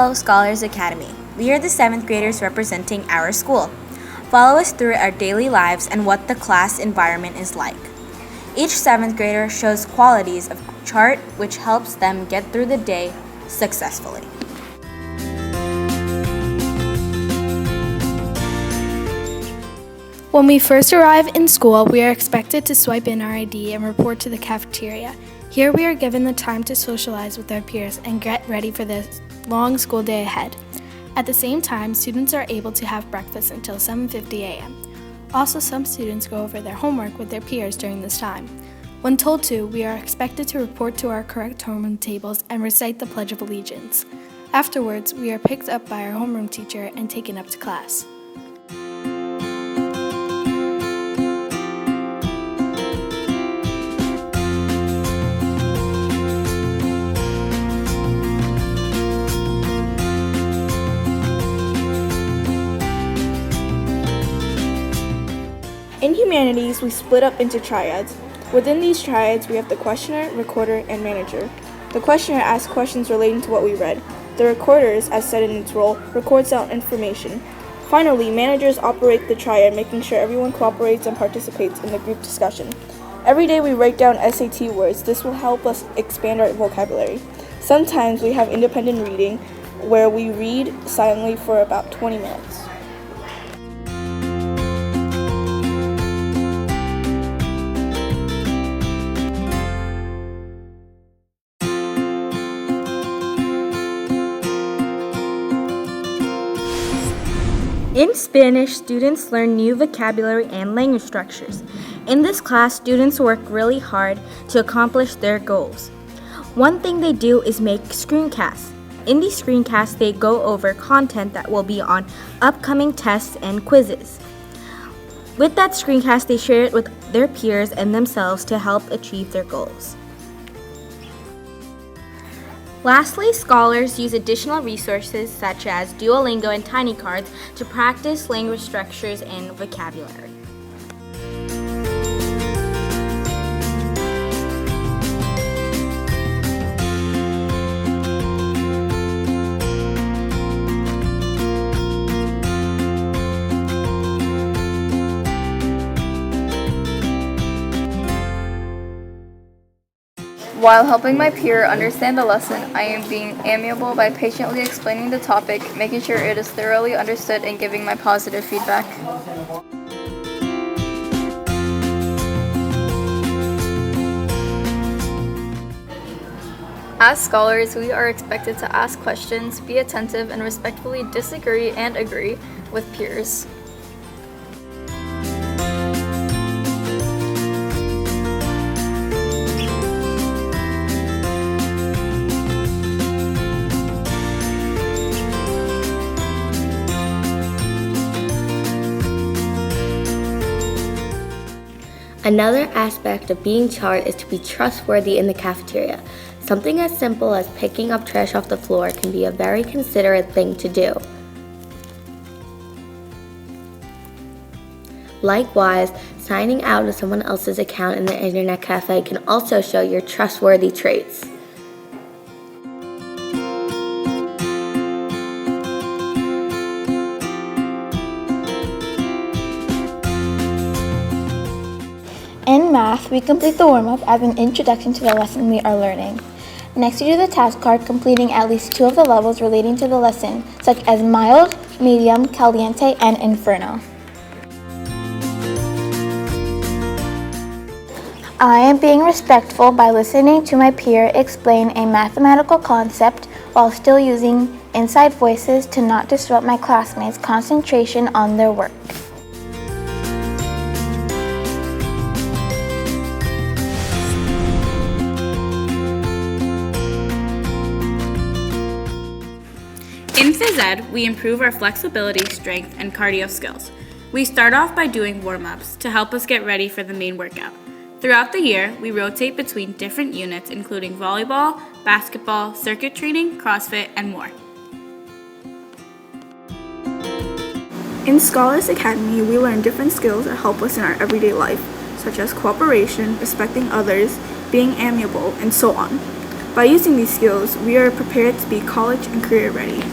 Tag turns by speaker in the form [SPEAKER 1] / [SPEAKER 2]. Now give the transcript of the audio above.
[SPEAKER 1] Hello, Scholars Academy. We are the 7th graders representing our school. Follow us through our daily lives and what the class environment is like. Each 7th grader shows qualities of chart which helps them get through the day successfully.
[SPEAKER 2] When we first arrive in school, we are expected to swipe in our ID and report to the cafeteria. Here we are given the time to socialize with our peers and get ready for the long school day ahead. At the same time, students are able to have breakfast until 7:50 a.m. Also, some students go over their homework with their peers during this time. When told to, we are expected to report to our correct homeroom tables and recite the Pledge of Allegiance. Afterwards, we are picked up by our homeroom teacher and taken up to class.
[SPEAKER 3] In humanities, we split up into triads. Within these triads, we have the questioner, recorder, and manager. The questioner asks questions relating to what we read. The recorders, as said in its role, records out information. Finally, managers operate the triad, making sure everyone cooperates and participates in the group discussion. Every day we write down SAT words. This will help us expand our vocabulary. Sometimes we have independent reading, where we read silently for about 20 minutes.
[SPEAKER 1] In Spanish, students learn new vocabulary and language structures. In this class, students work really hard to accomplish their goals. One thing they do is make screencasts. In these screencasts, they go over content that will be on upcoming tests and quizzes. With that screencast, they share it with their peers and themselves to help achieve their goals. Lastly, scholars use additional resources such as Duolingo and Tiny Cards to practice language structures and vocabulary.
[SPEAKER 4] While helping my peer understand the lesson, I am being amiable by patiently explaining the topic, making sure it is thoroughly understood, and giving my positive feedback. As scholars, we are expected to ask questions, be attentive, and respectfully disagree and agree with peers.
[SPEAKER 5] Another aspect of being chart is to be trustworthy in the cafeteria. Something as simple as picking up trash off the floor can be a very considerate thing to do. Likewise, signing out of someone else's account in the internet cafe can also show your trustworthy traits.
[SPEAKER 6] In math, we complete the warm-up as an introduction to the lesson we are learning. Next, we do the task card, completing at least 2 of the levels relating to the lesson, such as mild, medium, caliente, and inferno. I am being respectful by listening to my peer explain a mathematical concept while still using inside voices to not disrupt my classmates' concentration on their work.
[SPEAKER 7] In phys ed, we improve our flexibility, strength, and cardio skills. We start off by doing warm-ups to help us get ready for the main workout. Throughout the year, we rotate between different units including volleyball, basketball, circuit training, CrossFit, and more.
[SPEAKER 3] In Scholars Academy, we learn different skills that help us in our everyday life, such as cooperation, respecting others, being amiable, and so on. By using these skills, we are prepared to be college and career ready.